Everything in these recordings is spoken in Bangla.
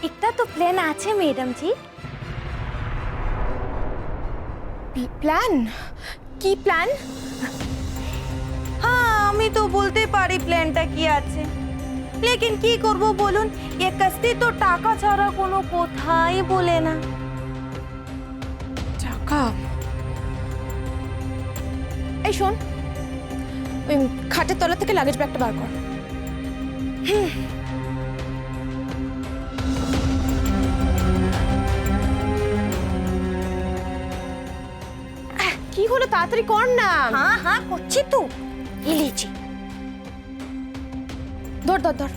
একটা তো প্ল্যান আছে ম্যাডাম জি। প্ল্যান? কি প্ল্যান? হ্যাঁ আমি তো বলতে পারি প্ল্যানটা কি আছে, লেকিন কি করব বলুন, এ কাস্তি তো টাকা ছাড়া কোনো কথাই বলে না। টাকা? এই শোন, ওই খাটের তলা থেকে লাগেজ ব্যাগটা বার কর। কি হলো, তাড়াতাড়ি কর না। হ্যাঁ হ্যাঁ করছি তো, এই লিজি। ধর ধর ধর।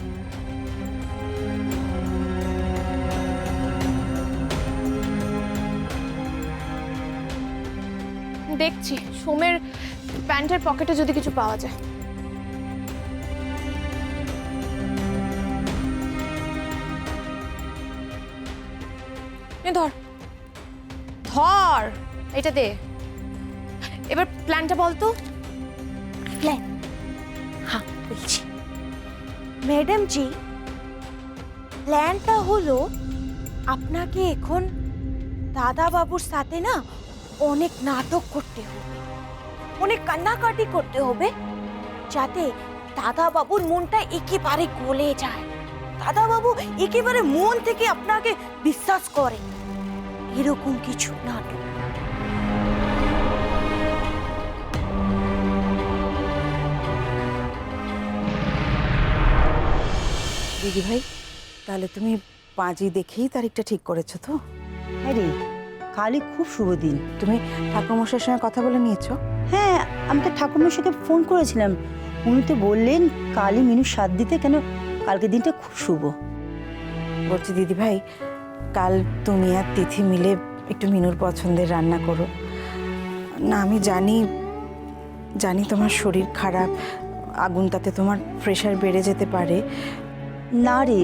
দেখছি সোমের প্যান্টের পকেটে যদি কিছু পাওয়া যায়। ধর ধর, এটা দে। এবার প্ল্যানটা বলতো। প্ল্যান? হ্যাঁ বলছি ম্যাডাম জি, প্ল্যানটা হলো আপনাকে এখন দাদা বাবুর সাথে না অনেক নাটক করতে হবে, অনেক কান্নাকাটি করতে হবে, যাতে দাদা বাবুর মনটা একেবারে গলে যায়, দাদা বাবু একেবারে মন থেকে আপনাকে বিশ্বাস করে, এরকম কিছু নাটক। দিদি ভাই, তাহলে তুমি পাঁচই দেখেই তারিখটা ঠিক করেছো তো? হ্যাঁ রে, কালই খুব শুভ দিন। তুমি ঠাকুরমশাইয়ের সঙ্গে কথা বলে নিয়েছো? হ্যাঁ, আমি তো ঠাকুরমশাইকে ফোন করেছিলাম, উনি তো বললেন কালই মিনুর সাথ দিতে, কেন কালকে দিনটা খুব শুভ। বলছি দিদি ভাই, কাল তুমি আর তিথি মিলে একটু মিনুর পছন্দের রান্না করো না। আমি জানি জানি তোমার শরীর খারাপ, আগুন তাতে তোমার প্রেশার বেড়ে যেতে পারে। না রে,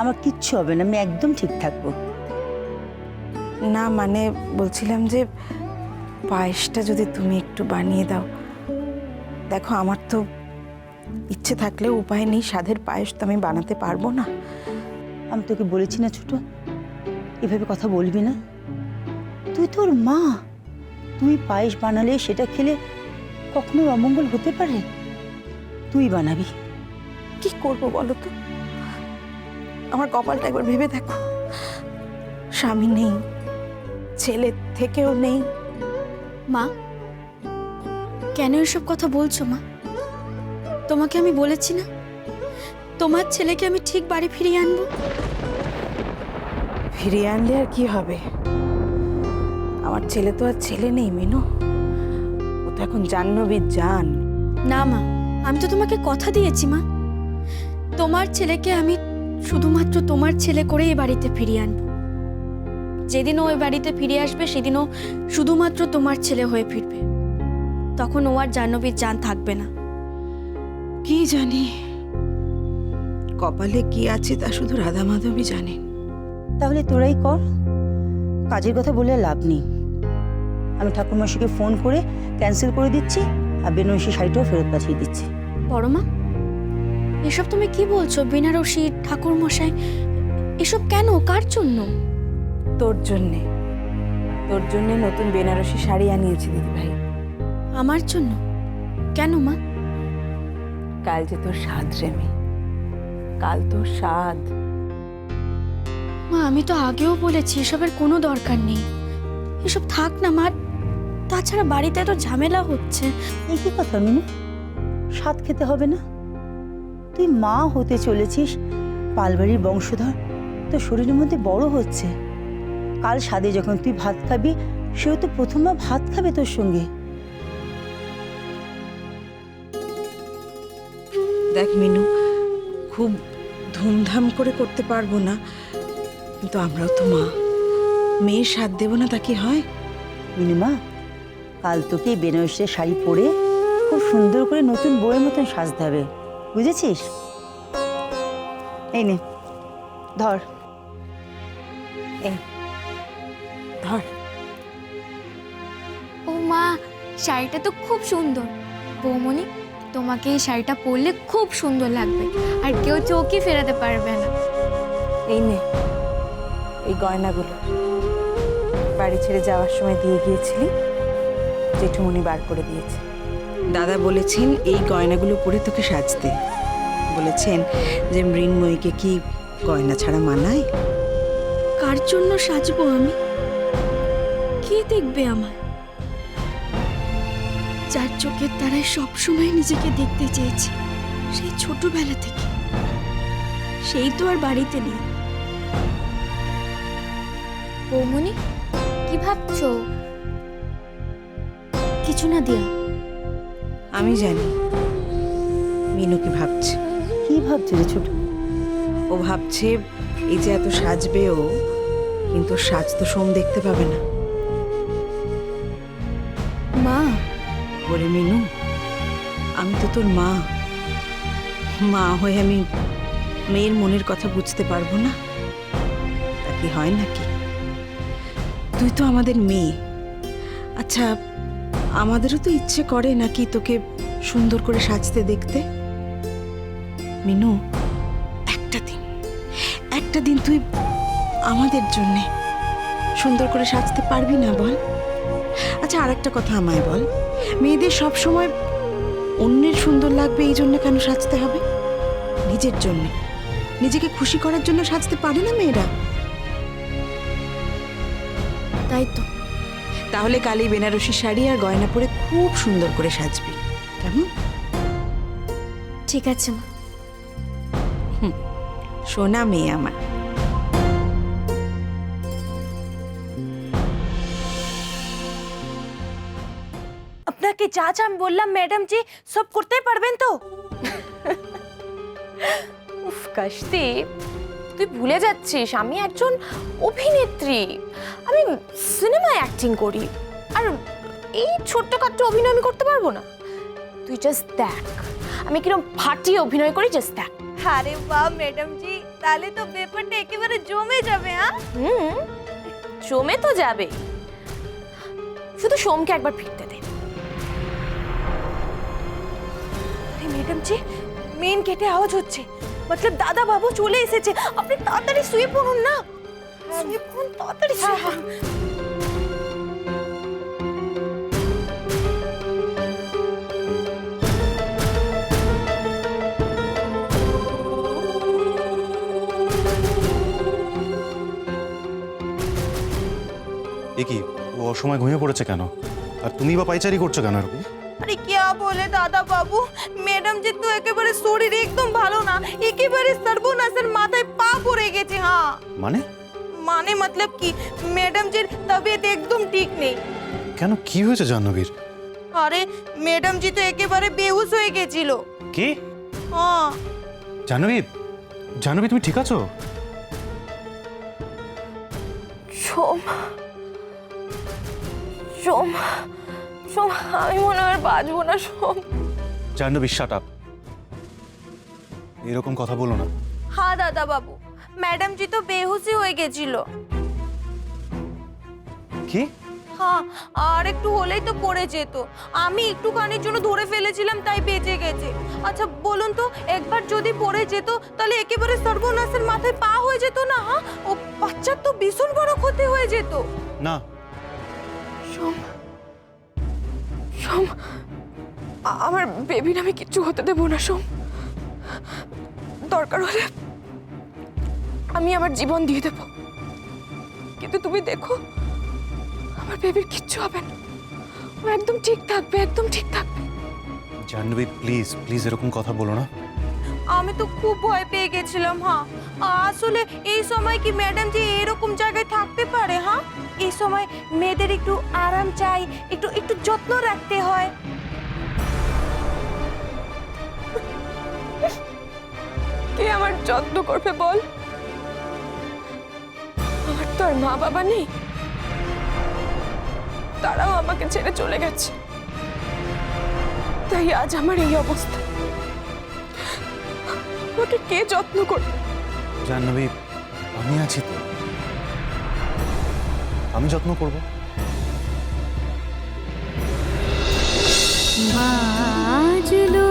আমার কিচ্ছু হবে না, আমি একদম ঠিক থাকবো। না মানে বলছিলাম যে পায়েসটা যদি তুমি একটু বানিয়ে দাও। দেখো আমার তো ইচ্ছে থাকলেও উপায় নেই, স্বাদের পায়েস তো আমি বানাতে পারবো না। আমি তোকে বলেছি না ছোট, এভাবে কথা বলবি না। তুই তোর মা, তুই পায়েস বানালে সেটা খেলে কখনো অমঙ্গল হতে পারে? তুই বানাবি। কি করবো বলো তো? আমার কপালটা একবার ভেবে দেখো, স্বামী নেই, ছেলে থেকেও নেই। মা, কেন এসব কথা বলছো মা? তোমাকে আমি বলেছি না তোমার ছেলেকে আমি ঠিক বাড়ি ফিরিয়ে আনবো। ফিরিয়ে আনলে আর কি হবে? আমার ছেলে তো আর ছেলে নেই মিনু, ও তো এখন জাহ্নবীর জান। না মা, আমি তো তোমাকে কথা দিয়েছি মা, তোমার ছেলেকে আমি শুধুমাত্র তোমার ছেলে করে এই বাড়িতে ফিরিয়ে আনবো। যেদিন ও এই বাড়িতে ফিরে আসবে সেদিন ও শুধুমাত্র তোমার ছেলে হয়ে ফিরবে, তখন ও আর জাহ্নবীর জান থাকবে না। কি জানি কপালে কি আছে তা শুধু রাধা মাধবই জানেন। তাহলে তোরাই কর, কাজের কথা বলে লাভ নেই। আমি ঠাকুরমশাইকে ফোন করে ক্যান্সেল করে দিচ্ছি, আর বেনারসি শাড়িটাও ফেরত পাঠিয়ে দিচ্ছি। বড় মা, এসব তুমি কি বলছো? বেনারসি, ঠাকুর মশাই, এসব কেন? কার জন্য? তোর জন্যে, তোর জন্যে নতুন বেনারসি শাড়ি আনিয়েছি দিদি ভাই। আমার জন্য? কেন মা? কাল যে তোর সাধ রে মেয়ে, কাল তোর সাধ। মা আমি তো আগেও বলেছি এসবের কোনো দরকার নেই, এসব থাক না মা। তাছাড়া বাড়িতে তো ঝামেলা হচ্ছে। এই কি কথা মিনু, স্বাদ খেতে হবে না? তুই মা হতে চলেছিস, পালবাড়ির বংশধর, তোর শরীরের মধ্যে বড় হচ্ছে। কাল স্বাদে যখন তুই ভাত খাবি, সেও তো প্রথমবার ভাত খাবে তোর সঙ্গে। দেখ মিনু, খুব ধুমধাম করে করতে পারবো না, কিন্তু আমরাও তো মা, মেয়ের সাথ দেবো না তা কি হয়? মিনুমা, কাল তোকে বেনারসের শাড়ি পরে খুব সুন্দর করে নতুন বউয়ের মতন সাজতে হবে, বুঝেছিস? এই নে ধর, এই ধর। ও মা, শাড়িটা তো খুব সুন্দর। বৌমনি, তোমাকে এই শাড়িটা পরলে খুব সুন্দর লাগবে, আর কেউ চোখই ফেরাতে পারবে না। এই নে এই গয়নাগুলো বাড়ি ছেড়ে যাওয়ার সময় দিয়ে গিয়েছিলি, জেঠুমনি বার করে দিয়েছে। দাদা বলেছেন এই গয়নাগুলো পরে তোকে সাজতে। বলেছেন যে মৃন্ময়ীকে কি গয়না ছাড়া মানায়? কার জন্য সাজবো আমি? কে দেখবে আমায়? যার চোখের তারায় সবসময় নিজেকে দেখতে চেয়েছি সেই ছোটবেলা থেকে, সেই তো আর বাড়িতে নেই। বৌমনি কি ভাবছো? কিছু না দিয়া। আমি জানি মিনু কি ভাবছে। কি ভাবছে রে ছোট? ও ভাবছে এই যে এত সাজবে ও, কিন্তু সাজ তো সোম দেখতে পাবে না। মা, ওরে মিনু, আমি তো তোর মা। মা হয়ে আমি মেয়ের মনের কথা বুঝতে পারবো না? তা কি হয় নাকি? তুই তো আমাদের মেয়ে। আচ্ছা, আমাদেরও তো ইচ্ছে করে নাকি তোকে সুন্দর করে সাজতে দেখতে। মিনু, একটা দিন তুই আমাদের জন্যে সুন্দর করে সাজতে পারবি না বল? আচ্ছা, আর একটা কথা আমায় বল, মেয়েদের সব সময় অন্যের সুন্দর লাগবে এই জন্য কেন সাজতে হবে? নিজের জন্য, নিজেকে খুশি করার জন্য সাজতে পারে না মেয়েরা? তাই তো। তাহলে কাল এই বেনারসি শাড়ি আর গয়না পরে খুব সুন্দর করে সাজবি, কেমন? ঠিক আছে মা। সোনা মেয়ে আমার। আপনাকে যা যা আমি বললাম ম্যাডাম জি সব করতে পারবেন তো? উফ কাশতি, তুই ভুলে যাচ্ছিস আমি একজন অভিনেত্রী। আমি সিনেমায় অ্যাক্টিং করি, আর এই ছোট্টখাট্ট অভিনয় আমি করতে পারবো না? তুই জাস্ট দেখ আমি কিরকম ফাটিয়ে অভিনয় করি, জাস্ট দেখ। আরে বাহ ম্যাডাম জি, তাহলে তো ব্যাপারটা একেবারে জমে যাবে। হ্যাঁ, জমে তো যাবে, শুধু সোমকে একবার ফিরতে দে। আরে ম্যাডাম জি, মেন গেটে আওয়াজ হচ্ছে, মতলব দাদা বাবু চলে এসেছে। আপনি তাড়াতাড়ি শুয়ে পড়ুন না, শুয়ে পড়ুন তাড়াতাড়ি। শুয়ে পড়ুন। এ কি, ও অসময় ঘুমিয়ে পড়েছে কেন? আর তুমি বা পাইচারি করছো কেন এরকম? আরে क्या बोले দাদা বাবু, ম্যাডাম জি তো একেবারে শরীর একদম ভালো না, একেবারে সর্বনাশের মাথায় পা পড়ে গেছে। হ্যাঁ মানে? মানে মতলব কি ম্যাডাম জির তবিয়ত একদম ঠিক নেই। কেন, কি হয়েছে জাহ্নবীর? আরে ম্যাডাম জি তো একেবারে বেহুশ হয়ে গেছিল। কি? হ্যাঁ জাহ্নবী, জাহ্নবী তুমি ঠিক আছো? সোম, সোম, সোম, আমি মনে হয় আর বাঁচবো না। সোম, জাহ্নবী শাট আপ, এরকম কথা বলো না। হ্যাঁ দাদা বাবু, ম্যাডাম জি তো বেহুশই হয়ে গেছিল। কি? হ্যাঁ, আর একটু হলেই তো পড়ে যেত। আমি একটুখানির জন্য ধরে ফেলেছিলাম, তাই বেঁচে গেছে। আচ্ছা বলুন তো, একবার যদি পড়ে যেত তাহলে একেবারে সর্বনাশের মাথায় পা হয়ে যেত না? হ্যাঁ, ও বাচ্চার তো ভীষণ বড় ক্ষতি হয়ে যেত। না, সোম, সোম, আমার বেবির আমি কিচ্ছু হতে দেবো না। সোম, দরকার হলে আমি আমার জীবন দিয়ে দেবো, কিন্তু তুমি দেখো আমার বেবির কিচ্ছু হবে না। ও একদম ঠিক থাকবে, একদম ঠিক থাকবে। জাহ্নবী প্লিজ প্লিজ এরকম কথা বলো না। আমি তো খুব ভয় পেয়ে গেছিলাম। হ্যাঁ, আসলে এই সময় কি ম্যাডাম জি এরকম জায়গায় থাকতে পারে? হ্যাঁ, এই সময় মেয়েদের একটু আরাম চাই, একটু একটু যত্ন রাখতে হয়। কে আমার যত্ন করবে বল? আমার তো আর মা বাবা নেই, তারাও আমাকে ছেড়ে চলে গেছে, তাই আজ আমার এই অবস্থা। আমাকে কে যত্ন করবে? জাহ্নবী, আমি আছি তো, আমি যত্ন করব। বাজলো